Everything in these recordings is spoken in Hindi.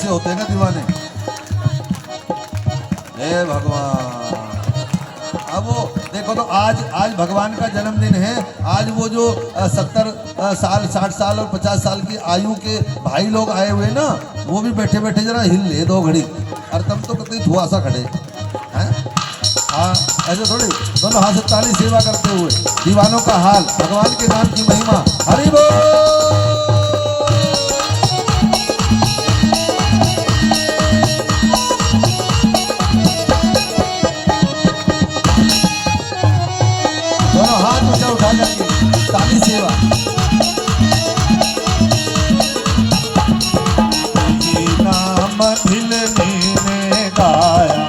ऐसे होते हैं ना दीवाने। हे भगवान, अब वो देखो तो आज भगवान का जन्मदिन है। आज वो जो 70 साल 60 साल और 50 साल की आयु के भाई लोग आए हुए ना, वो भी बैठे बैठे जरा हिल ले 2 घड़ी, और तब तो कतई धुआं सा खड़े हैं। हाँ, ऐसे थोड़ी, दोनों हाथ से ताली सेवा करते हुए दीवानों का हाल, भगवान के नाम की महिमा, हरि बोल। दोनों हाथ ऊंचा उठा करके ताली सेवा। नाम भिलनी ने गाया,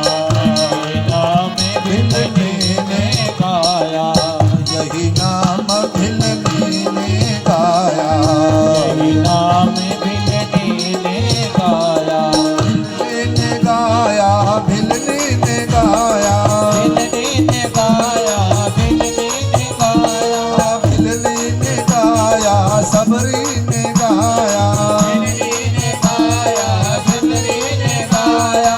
नाम भिलनी ने गाया, यही नाम भिलनी ने गाया, यही नाम भिलनी ने गाया, भिलनी ने गाया, भिलनी ने गाया, भिलनी ने गाया, भिलनी ने गाया, भिलनी ने गाया, सबरी ने गाया, भिलनी ने गाया, भिलनी ने गाया,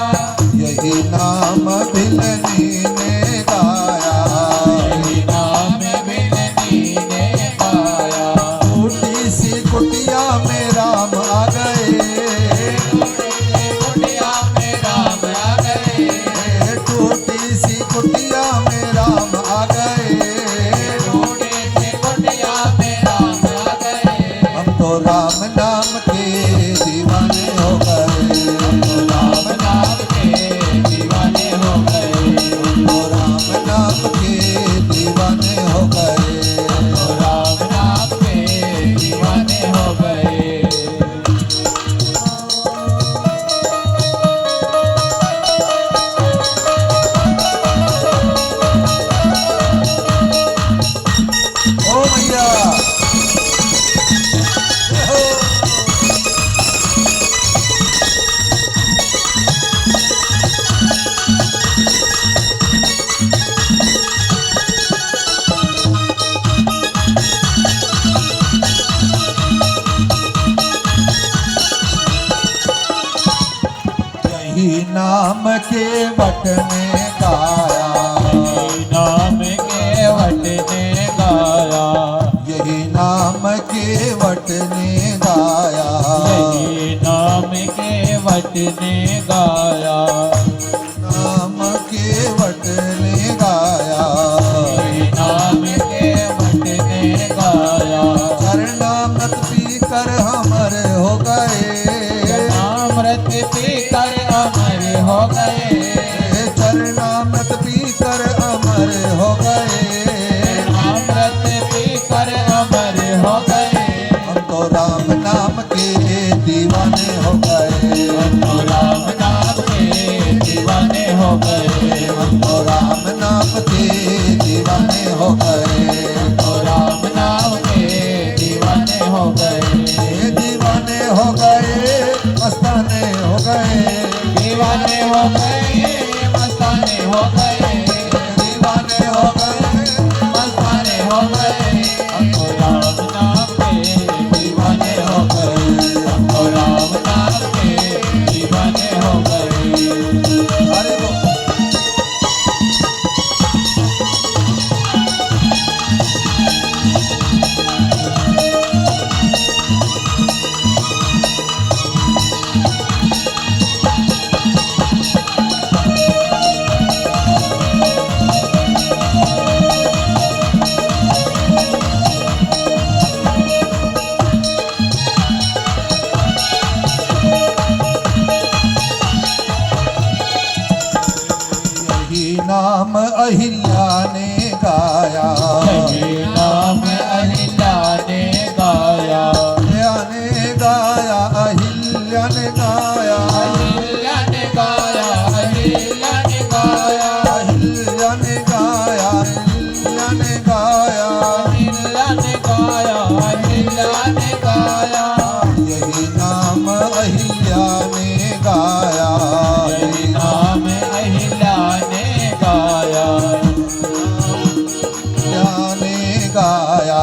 यही नाम भिलनी ने गाया, यही नाम भिलनी ने गाया। टूटी सी कुटिया में राम आ गए, कुटिया में राम आ गए, टूटी सी कुटिया में राम आ गए, टूटी सी कुटिया में राम आ गए। हम तो राम नाम के दीवाने हो गए, हम तो राम नाम के दीवाने हो गए, हम तो राम नाम के दीवाने हो गए, हम तो राम नाम के दीवाने हो गए। ओ भैया, यही नाम के वट ने गाया, यही नाम के वट ने गाया, यही नाम के वट ने गाया, यही नाम के वट ने गाया, नाम के वट ने गाया, यही नाम के वट ने गाया। चरणामृत पी कर हमर हो गए, चरणामृत पी कर अमर हो गए, चरणामृत पी कर अमर हो गए, अमृत पी कर अमर हो गए। हम तो राम नाम के दीवाने हो गए, हम तो राम नाम के दीवाने हो गए, हम तो राम नाम के दीवाने हो गए, हम तो राम नाम के दीवाने हो गए। दीवाने हो गए, मस्ताने हो गए, दीवाने हो गए, मस्ताने हो गए, दीवाने हो गए, मस्ताने हो गए। हम तो राम नाम के दीवाने हो गए, हम तो राम नाम के दीवाने हो गए। हरि बोल। नाम अहिल्या ने गाया, यही नाम अहिल्या ने गाया, अहिल्या ने गाया, अहिल्या ने गाया, अहिल्या ने गाया, अहिल्या ने गाया, अहिल्या ने गाया, अहिल्या ने गाया, अहिल्या ने गाया, अहिल्या ने गाया। यही नाम अहिल्या ने गाया, यही नाम अहिल्या ने गाया, ने गाया,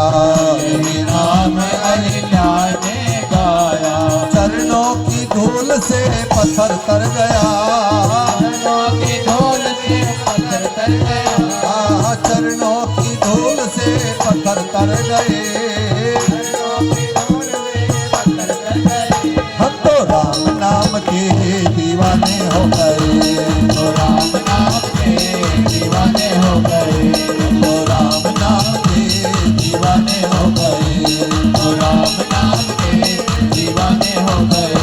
गए, हम तो राम नाम के दीवाने हो गए, तो राम नाम के दीवाने हो गए, तो राम नाम के दीवाने हो गए, तो राम नाम के दीवाने हो गए,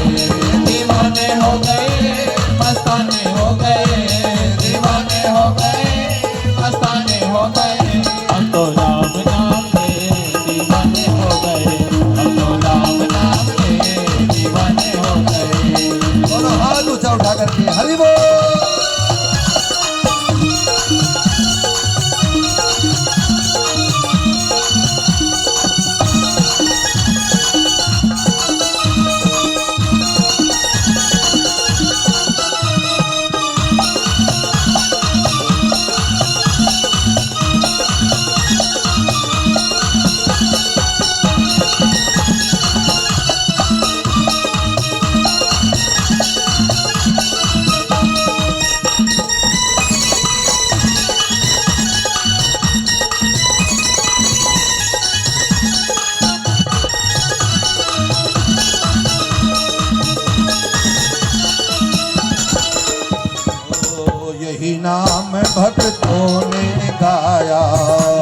दीवाने हो गए, मस्ताने हो गए, दीवाने हो गए, मस्ताने हो गए, हम तो राम नाम के दीवाने हो गए, हम तो राम नाम के दीवाने हो गए। दोनों हाथ ऊंचा उठा करके हरि बोल। यही नाम भक्तों ने गाया,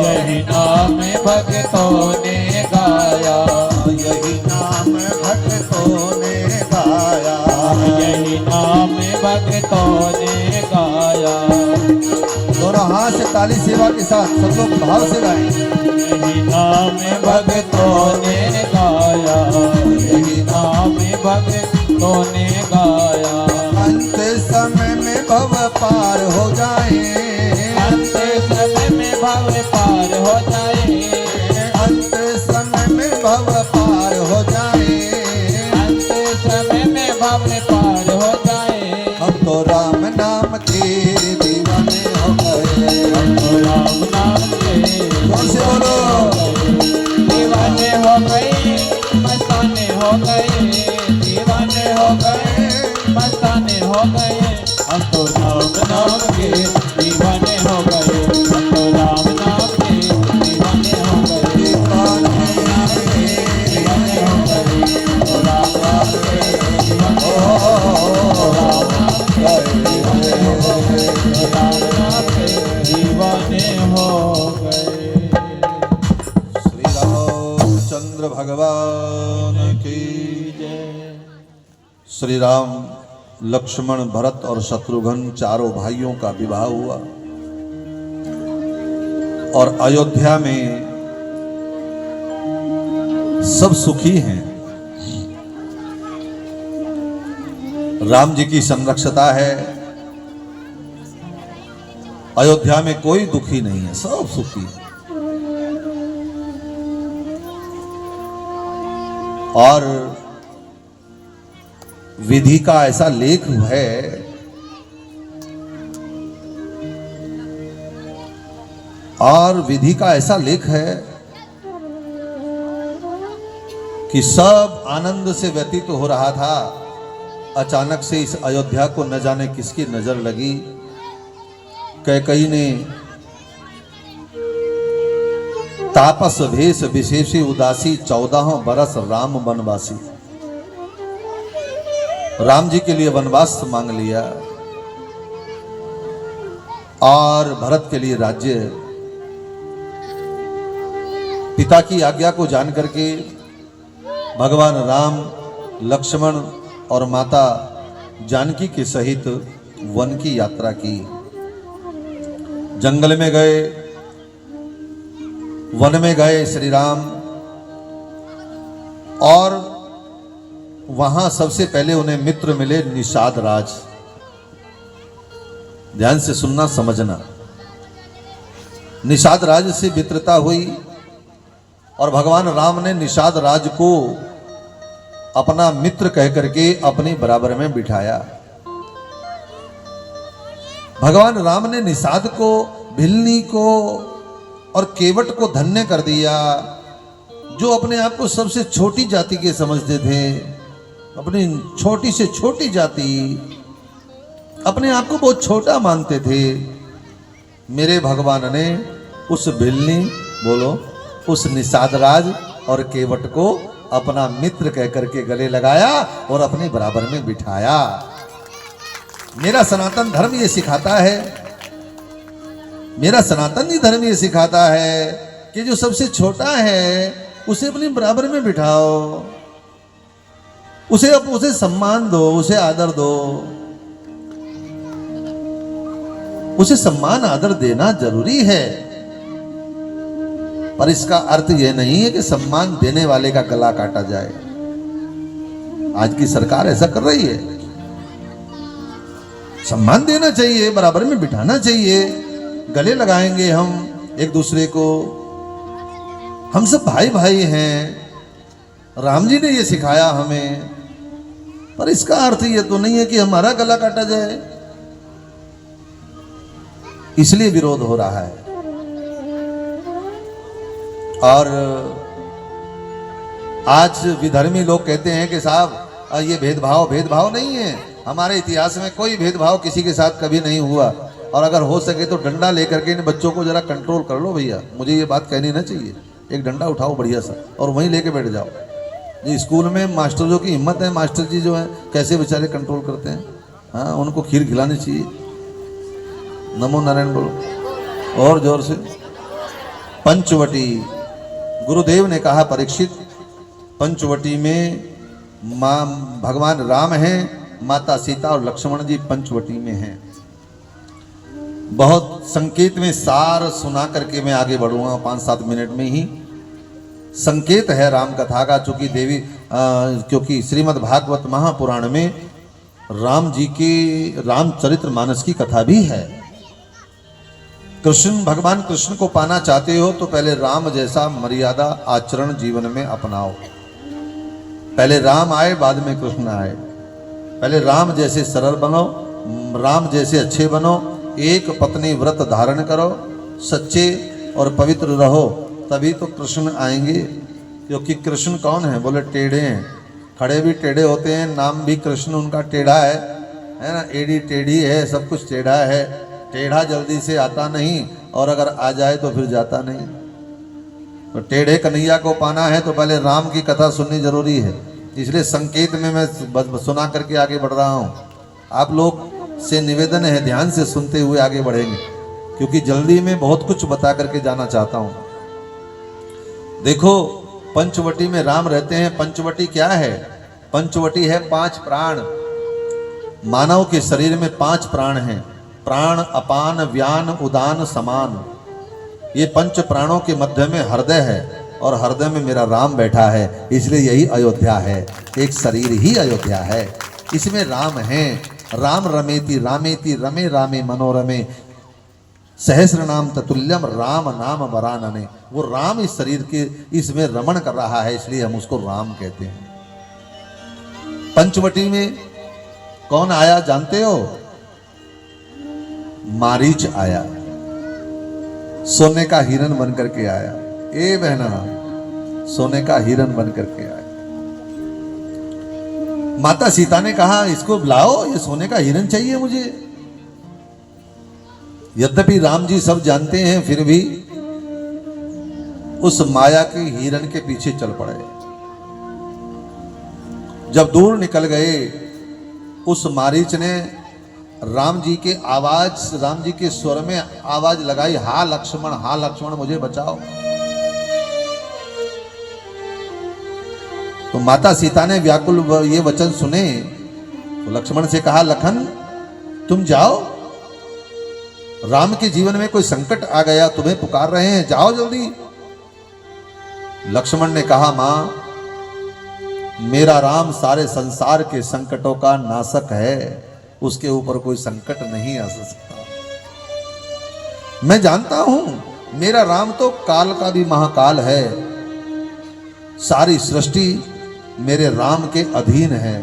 यही नाम भक्तों ने गाया, यही नाम भक्तों ने गाया, यही नाम भक्तों ने गाया, दोनों हाथ से ताली सेवा के साथ सब लोग भाव से गाएं। यही नाम भक्तों ने गाया, यही नाम भक्तों ने गाया, अंत समय में भव पार हो जाए, अंत समय में भव पार हो जाए, अंत समय में भव पार हो जाए, अंत समय में भव पार हो जाए, हम तो राम नाम के दीवाने हो गए, हम तो राम नाम के जोर से बोलो। दीवाने हो गए, मस्ताने हो गए, दीवाने हो गए, मस्ताने हो गए, हम तो राम नाम के दीवाने हो गए, हम तो राम नाम के दीवाने हो गए, दीवाने दीवाने हो गए, तो राम नाम के दीवाने हो गए, दीवाने हो गए, तो राम नाम के दीवाने हो गए। श्री रामचंद्र भगवान की जय। श्री राम, लक्ष्मण, भरत और शत्रुघ्न चारों भाइयों का विवाह हुआ और अयोध्या में सब सुखी हैं। राम जी की संरक्षता है, अयोध्या में कोई दुखी नहीं है, सब सुखी है। और विधि का ऐसा लेख है और विधि का ऐसा लेख है कि सब आनंद से व्यतीत हो रहा था, अचानक से इस अयोध्या को न जाने किसकी नजर लगी। कैकेयी ने तापस भेष विशेषी उदासी 14 बरस राम वनवासी, राम जी के लिए वनवास मांग लिया और भरत के लिए राज्य। पिता की आज्ञा को जान करके भगवान राम, लक्ष्मण और माता जानकी के सहित वन की यात्रा की। जंगल में गए, वन में गए श्री राम, और वहां सबसे पहले उन्हें मित्र मिले निषाद राज। ध्यान से सुनना समझना। निषाद राज से मित्रता हुई और भगवान राम ने निषाद राज को अपना मित्र कह करके अपनी बराबर में बिठाया। भगवान राम ने निषाद को, भिल्ली को और केवट को धन्य कर दिया, जो अपने आप को सबसे छोटी जाति के समझते थे, अपनी छोटी से छोटी जाति, अपने आप को बहुत छोटा मानते थे। मेरे भगवान ने उस भिल्ली, बोलो, उस निषाद राज और केवट को अपना मित्र कह करके गले लगाया और अपने बराबर में बिठाया। मेरा सनातन धर्म ये सिखाता है, मेरा सनातन धर्म ये सिखाता है कि जो सबसे छोटा है उसे अपने बराबर में बिठाओ, उसे सम्मान दो, उसे आदर दो। उसे सम्मान आदर देना जरूरी है, पर इसका अर्थ यह नहीं है कि सम्मान देने वाले का गला काटा जाए। आज की सरकार ऐसा कर रही है। सम्मान देना चाहिए, बराबर में बिठाना चाहिए, गले लगाएंगे हम एक दूसरे को। हम सब भाई भाई हैं, राम जी ने ये सिखाया हमें, पर इसका अर्थ ये तो नहीं है कि हमारा गला काटा जाए। इसलिए विरोध हो रहा है। और आज विधर्मी लोग कहते हैं कि साहब ये भेदभाव नहीं है, हमारे इतिहास में कोई भेदभाव किसी के साथ कभी नहीं हुआ, और अगर हो सके तो डंडा लेकर के इन बच्चों को जरा कंट्रोल कर लो भैया। मुझे ये बात कहनी ना चाहिए, एक डंडा उठाओ बढ़िया सा और वहीं लेके बैठ जाओ। ये स्कूल में मास्टरों की हिम्मत है, मास्टर जी जो है कैसे बेचारे कंट्रोल करते हैं। हाँ, उनको खीर खिलानी चाहिए। नमो नारायण बोलो और जोर से। पंचवटी, गुरुदेव ने कहा परीक्षित, पंचवटी में माँ भगवान राम हैं, माता सीता और लक्ष्मण जी पंचवटी में हैं। बहुत संकेत में सार सुना करके मैं आगे बढ़ूंगा 5-7 मिनट में ही। संकेत है राम कथा का, चूंकि क्योंकि श्रीमद् भागवत महापुराण में राम जी के रामचरितमानस की कथा भी है। भगवान कृष्ण को पाना चाहते हो तो पहले राम जैसा मर्यादा आचरण जीवन में अपनाओ। पहले राम आए, बाद में कृष्ण आए। पहले राम जैसे सरल बनो, राम जैसे अच्छे बनो, एक पत्नी व्रत धारण करो, सच्चे और पवित्र रहो, तभी तो कृष्ण आएंगे। क्योंकि कृष्ण कौन है? बोले टेढ़े हैं, खड़े भी टेढ़े होते हैं, नाम भी कृष्ण उनका टेढ़ा है ना। एड़ी टेढ़ी है, सब कुछ टेढ़ा है। टेढ़ा जल्दी से आता नहीं, और अगर आ जाए तो फिर जाता नहीं। तो टेढ़े कन्हैया को पाना है तो पहले राम की कथा सुननी जरूरी है। इसलिए संकेत में मैं सुना करके आगे बढ़ रहा हूँ। आप लोग से निवेदन है, ध्यान से सुनते हुए आगे बढ़ेंगे, क्योंकि जल्दी में बहुत कुछ बता करके जाना चाहता हूँ। देखो, पंचवटी में राम रहते हैं। पंचवटी क्या है? पंचवटी है 5 प्राण। मानव के शरीर में 5 प्राण हैं, प्राण, अपान, व्यान, उदान, समान। ये 5 प्राणों के मध्य में हृदय है, और हृदय में मेरा राम बैठा है। इसलिए यही अयोध्या है, एक शरीर ही अयोध्या है। इसमें राम है। राम रमेति रामेति रमे रामे मनोरमे सहस्र नाम ततुल्यम राम नाम वरानने। वो राम इस शरीर के इसमें रमण कर रहा है, इसलिए हम उसको राम कहते हैं। पंचवटी में कौन आया जानते हो? मारीच आया, सोने का हिरण बन करके आया। ए बहना, सोने का हिरण बन करके आया। माता सीता ने कहा इसको बुलाओ, ये सोने का हिरण चाहिए मुझे। यद्यपि राम जी सब जानते हैं, फिर भी उस माया के हिरण के पीछे चल पड़े। जब दूर निकल गए, उस मारीच ने राम जी के आवाज, राम जी के स्वर में आवाज लगाई, हा लक्ष्मण मुझे बचाओ। तो माता सीता ने व्याकुल ये वचन सुने तो लक्ष्मण से कहा, लखन तुम जाओ, राम के जीवन में कोई संकट आ गया, तुम्हें पुकार रहे हैं, जाओ जल्दी। लक्ष्मण ने कहा, मां, मेरा राम सारे संसार के संकटों का नाशक है, उसके ऊपर कोई संकट नहीं आ सकता। मैं जानता हूं मेरा राम तो काल का भी महाकाल है, सारी सृष्टि मेरे राम के अधीन है।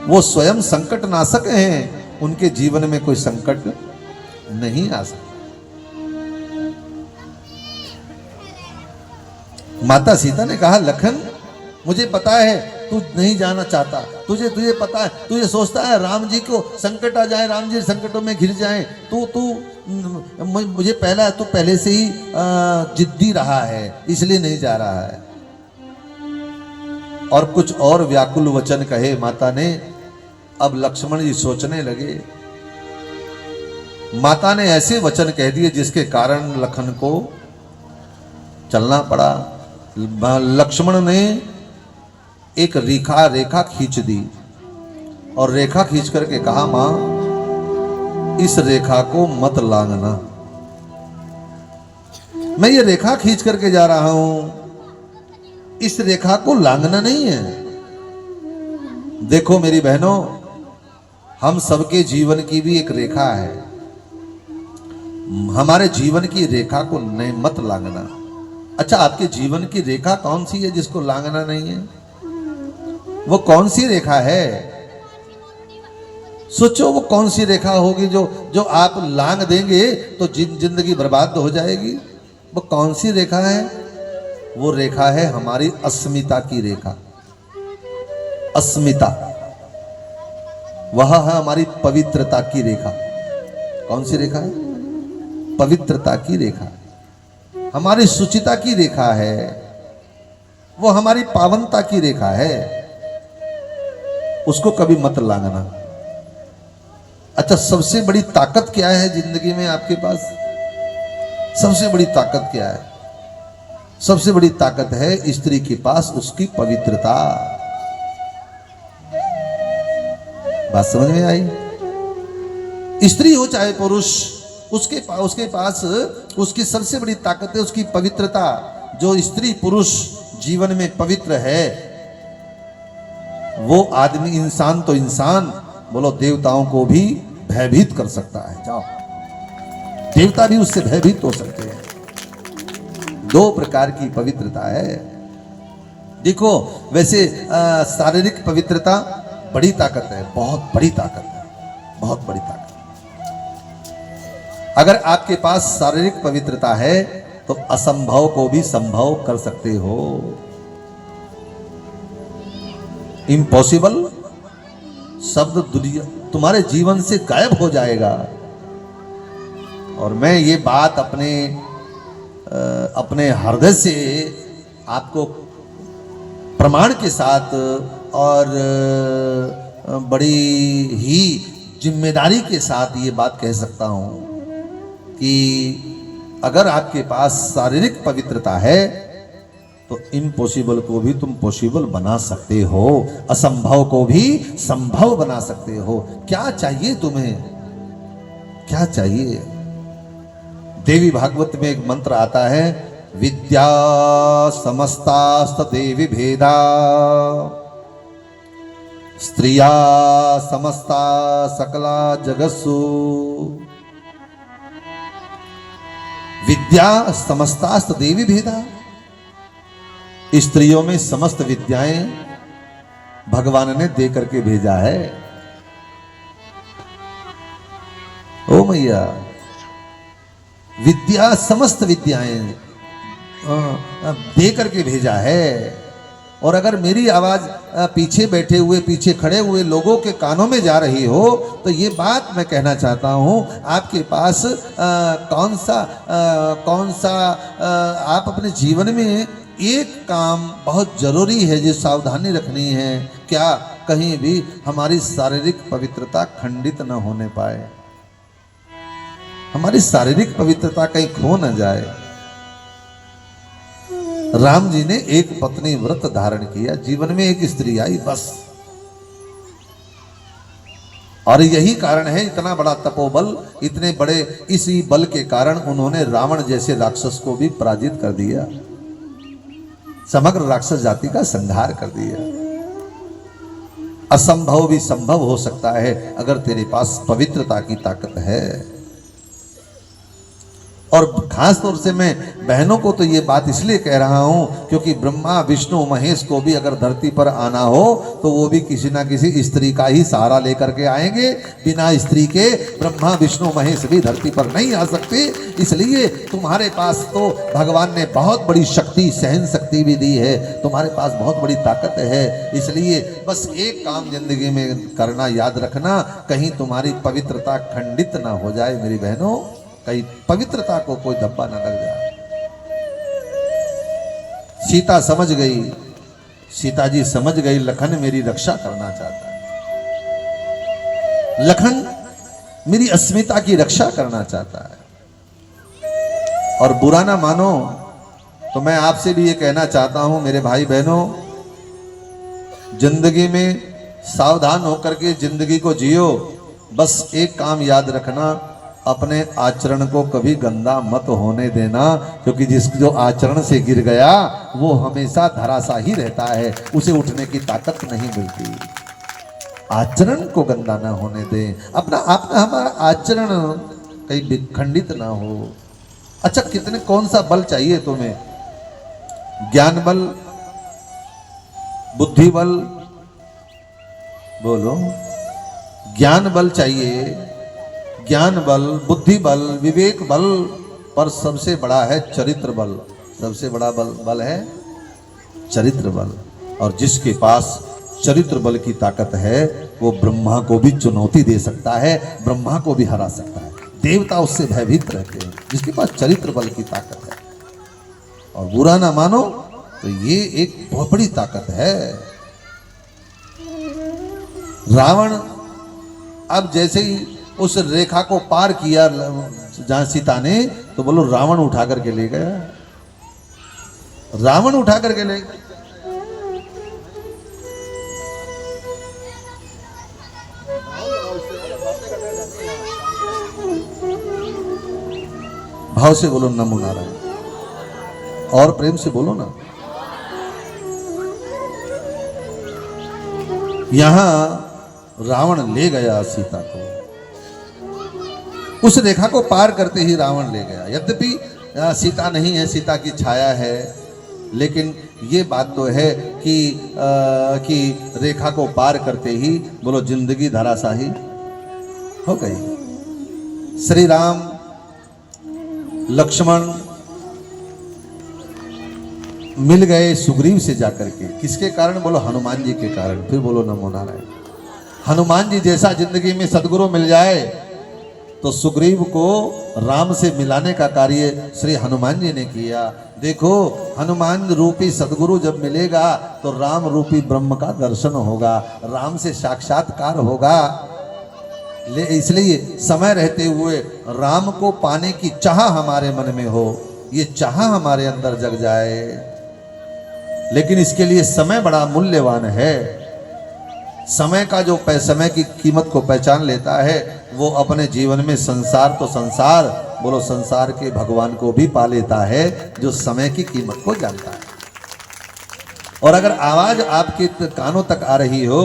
वो स्वयं संकट नाशक हैं, उनके जीवन में कोई संकट नहीं आ सकता। माता सीता ने कहा, लखन मुझे पता है तू नहीं जाना चाहता, तुझे पता है, तू ये सोचता है राम जी को संकट आ जाए, राम जी संकटों में घिर जाए, मुझे तू पहले से ही जिद्दी रहा है, इसलिए नहीं जा रहा है। और कुछ और व्याकुल वचन कहे माता ने। अब लक्ष्मण जी सोचने लगे। माता ने ऐसे वचन कह दिए जिसके कारण लखन को चलना पड़ा। लक्ष्मण ने एक रेखा खींच दी और रेखा खींच करके कहा, मां इस रेखा को मत लांघना। मैं ये रेखा खींच करके जा रहा हूं, इस रेखा को लांघना नहीं है। देखो मेरी बहनों, हम सबके जीवन की भी एक रेखा है। हमारे जीवन की रेखा को नहीं मत लांघना। अच्छा, आपके जीवन की रेखा कौन सी है जिसको लांघना नहीं है? वो कौन सी रेखा है? सोचो वो कौन सी रेखा होगी जो आप लांघ देंगे तो जिंदगी बर्बाद हो जाएगी। वो कौन सी रेखा है? वो रेखा है हमारी अस्मिता की रेखा। अस्मिता वह है हमारी पवित्रता की रेखा। कौन सी रेखा है? पवित्रता की रेखा, हमारी सुचिता की रेखा है, वो हमारी पावनता की रेखा है। उसको कभी मत लांघना। अच्छा, सबसे बड़ी ताकत क्या है जिंदगी में आपके पास? सबसे बड़ी ताकत क्या है? सबसे बड़ी ताकत है स्त्री के पास उसकी पवित्रता। बात समझ में आई? स्त्री हो चाहे पुरुष, उसके पास उसकी सबसे बड़ी ताकत है उसकी पवित्रता। जो स्त्री पुरुष जीवन में पवित्र है, वो आदमी, इंसान तो इंसान, बोलो देवताओं को भी भयभीत कर सकता है। जाओ, देवता भी उससे भयभीत हो सकते हैं। दो प्रकार की पवित्रता है। देखो, वैसे शारीरिक पवित्रता बड़ी ताकत है, बहुत बड़ी ताकत है, बहुत बड़ी ताकत। अगर आपके पास शारीरिक पवित्रता है तो असंभव को भी संभव कर सकते हो। इम्पॉसिबल शब्द दुनिया तुम्हारे जीवन से गायब हो जाएगा। और मैं ये बात अपने हृदय से आपको प्रमाण के साथ और बड़ी ही जिम्मेदारी के साथ ये बात कह सकता हूं कि अगर आपके पास शारीरिक पवित्रता है तो इम्पॉसिबल को भी तुम पॉसिबल बना सकते हो, असंभव को भी संभव बना सकते हो। क्या चाहिए तुम्हें? क्या चाहिए? देवी भागवत में एक मंत्र आता है, विद्या समस्तास्त देवी भेदा स्त्रिया समस्ता सकला जगत्सु। विद्या समस्तास्त देवी भेदा, स्त्रियों में समस्त विद्याएं भगवान ने दे करके भेजा है। ओ मैया, विद्या समस्त विद्याएं दे करके भेजा है। और अगर मेरी आवाज पीछे बैठे हुए, पीछे खड़े हुए लोगों के कानों में जा रही हो तो ये बात मैं कहना चाहता हूं, आपके पास कौन सा आप अपने जीवन में एक काम बहुत जरूरी है जो सावधानी रखनी है। क्या कहीं भी हमारी शारीरिक पवित्रता खंडित न होने पाए, हमारी शारीरिक पवित्रता कहीं खो न जाए। राम जी ने एक पत्नी व्रत धारण किया, जीवन में एक स्त्री आई, बस। और यही कारण है इतना बड़ा तपोबल, इतने बड़े इसी बल के कारण उन्होंने रावण जैसे राक्षस को भी पराजित कर दिया, समग्र राक्षस जाति का संहार कर दिया। असंभव भी संभव हो सकता है अगर तेरे पास पवित्रता की ताकत है। और खास तौर से मैं बहनों को तो ये बात इसलिए कह रहा हूँ क्योंकि ब्रह्मा विष्णु महेश को भी अगर धरती पर आना हो तो वो भी किसी ना किसी स्त्री का ही सहारा लेकर के आएंगे। बिना स्त्री के ब्रह्मा विष्णु महेश भी धरती पर नहीं आ सकते। इसलिए तुम्हारे पास तो भगवान ने बहुत बड़ी शक्ति, सहन शक्ति भी दी है, तुम्हारे पास बहुत बड़ी ताकत है। इसलिए बस एक काम जिंदगी में करना याद रखना, कहीं तुम्हारी पवित्रता खंडित ना हो जाए मेरी बहनों, कहीं पवित्रता को कोई धब्बा न लग जाए। सीता समझ गई, सीता जी समझ गई लखन मेरी रक्षा करना चाहता है, लखन मेरी अस्मिता की रक्षा करना चाहता है। और बुरा ना मानो तो मैं आपसे भी ये कहना चाहता हूं मेरे भाई बहनों, जिंदगी में सावधान होकर के जिंदगी को जियो। बस एक काम याद रखना, अपने आचरण को कभी गंदा मत होने देना, क्योंकि जो आचरण से गिर गया वो हमेशा धराशाही रहता है, उसे उठने की ताकत नहीं मिलती। आचरण को गंदा ना होने दें, अपना हमारा आचरण कहीं खंडित ना हो। अच्छा, कितने कौन सा बल चाहिए तुम्हें? ज्ञान बल, बुद्धि बल, बोलो। ज्ञान बल चाहिए, ज्ञान बल, बुद्धि बल, विवेक बल, पर सबसे बड़ा है चरित्र बल। सबसे बड़ा बल है चरित्र बल। और जिसके पास चरित्र बल की ताकत है वो ब्रह्मा को भी चुनौती दे सकता है, ब्रह्मा को भी हरा सकता है। देवता उससे भयभीत रहते हैं जिसके पास चरित्र बल की ताकत है। और बुरा ना मानो तो ये एक बहुत बड़ी ताकत है। रावण अब जैसे ही उस रेखा को पार किया जहां सीता ने, तो बोलो रावण उठा करके ले गया, रावण उठा करके ले गया। भाव से बोलो नमो नारायण, और प्रेम से बोलो ना। यहां रावण ले गया सीता को, उस रेखा को पार करते ही रावण ले गया। यद्यपि सीता नहीं है, सीता की छाया है, लेकिन ये बात तो है कि रेखा को पार करते ही बोलो जिंदगी धराशाही हो गई। श्री राम लक्ष्मण मिल गए सुग्रीव से जाकर के, किसके कारण? बोलो हनुमान जी के कारण। फिर बोलो नमो नारायण। हनुमान जी जैसा जिंदगी में सदगुरु मिल जाए तो सुग्रीव को राम से मिलाने का कार्य श्री हनुमान जी ने किया। देखो, हनुमान रूपी सदगुरु जब मिलेगा तो राम रूपी ब्रह्म का दर्शन होगा, राम से साक्षात्कार होगा। इसलिए समय रहते हुए राम को पाने की चाह हमारे मन में हो, ये चाह हमारे अंदर जग जाए। लेकिन इसके लिए समय बड़ा मूल्यवान है। समय का जो समय की कीमत को पहचान लेता है वो अपने जीवन में संसार तो संसार, बोलो संसार के भगवान को भी पा लेता है, जो समय की कीमत को जानता है। और अगर आवाज आपके कानों तक आ रही हो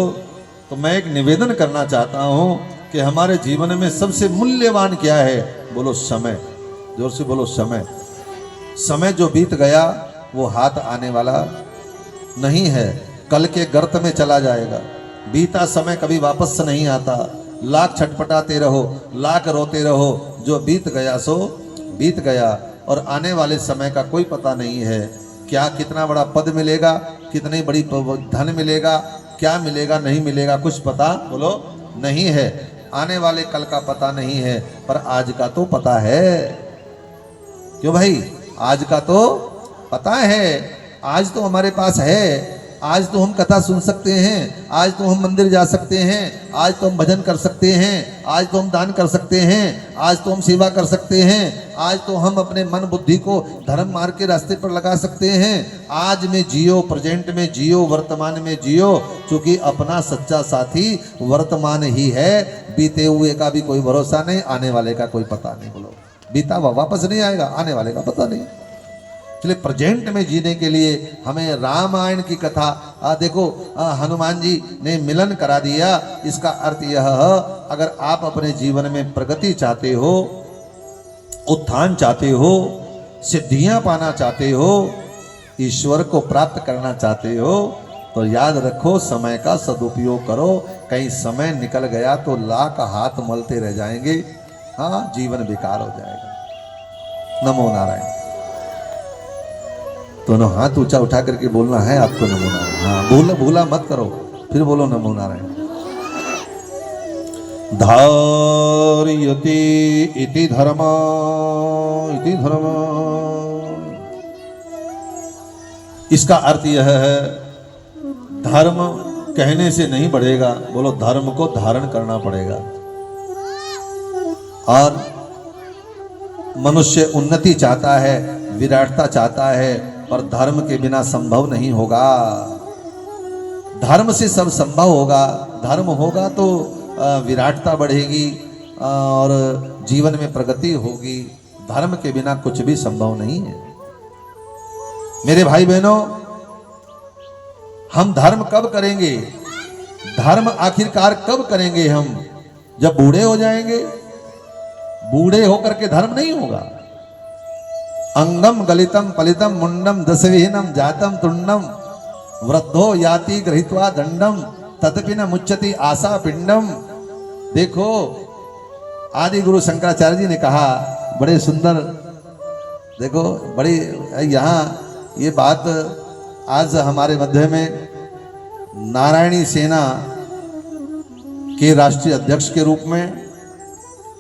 तो मैं एक निवेदन करना चाहता हूं कि हमारे जीवन में सबसे मूल्यवान क्या है? बोलो समय। जोर से बोलो समय। समय जो बीत गया वो हाथ आने वाला नहीं है, कल के गर्त में चला जाएगा। बीता समय कभी वापस से नहीं आता। लाख छटपटाते रहो, लाख रोते रहो, जो बीत गया सो बीत गया। और आने वाले समय का कोई पता नहीं है, क्या कितना बड़ा पद मिलेगा, कितनी बड़ी धन मिलेगा, क्या मिलेगा नहीं मिलेगा, कुछ पता बोलो नहीं है। आने वाले कल का पता नहीं है, पर आज का तो पता है। क्यों भाई? आज का तो पता है, आज तो हमारे पास है। आज तो हम कथा सुन सकते हैं, आज तो हम मंदिर जा सकते हैं, आज तो हम भजन कर सकते हैं, आज तो हम दान कर सकते हैं, आज तो हम सेवा कर सकते हैं, आज तो हम अपने मन बुद्धि को धर्म मार्ग के रास्ते पर लगा सकते हैं। आज में जियो, प्रेजेंट में जियो, वर्तमान में जियो, क्योंकि अपना सच्चा साथी वर्तमान ही है। बीते हुए का भी कोई भरोसा नहीं, आने वाले का कोई पता नहीं। बोलो बीता हुआ वापस नहीं आएगा, आने वाले का पता नहीं। इसलिए प्रेजेंट में जीने के लिए हमें रामायण की कथा देखो, हनुमान जी ने मिलन करा दिया। इसका अर्थ यह है, अगर आप अपने जीवन में प्रगति चाहते हो, उत्थान चाहते हो, सिद्धियां पाना चाहते हो, ईश्वर को प्राप्त करना चाहते हो, तो याद रखो समय का सदुपयोग करो। कहीं समय निकल गया तो लाख हाथ मलते रह जाएंगे, हाँ जीवन बेकार हो जाएगा। नमो नारायण। दोनों हाथ ऊंचा उठा करके बोलना है आपको नमो नारायण। हाँ भूला मत करो, फिर बोलो नमो नारायण। धार्यति इति धर्म, इति धर्म। इसका अर्थ यह है धर्म कहने से नहीं बढ़ेगा, बोलो धर्म को धारण करना पड़ेगा। और मनुष्य उन्नति चाहता है, विराटता चाहता है, पर धर्म के बिना संभव नहीं होगा। धर्म से सब संभव होगा। धर्म होगा तो विराटता बढ़ेगी और जीवन में प्रगति होगी। धर्म के बिना कुछ भी संभव नहीं है। मेरे भाई बहनों, हम धर्म कब करेंगे? धर्म आखिरकार कब करेंगे हम? जब बूढ़े हो जाएंगे। बूढ़े होकर के धर्म नहीं होगा। अंगम गलितम पलितम मुंडम दशविहीनम जातम तुंडम वृद्धो याति गृहीत्वा दंडम तदपि न मुच्यति आशा पिंडम। देखो, आदि गुरु शंकराचार्य जी ने कहा, बड़े सुंदर, देखो बड़ी यहाँ ये बात आज हमारे मध्य में नारायणी सेना के राष्ट्रीय अध्यक्ष के रूप में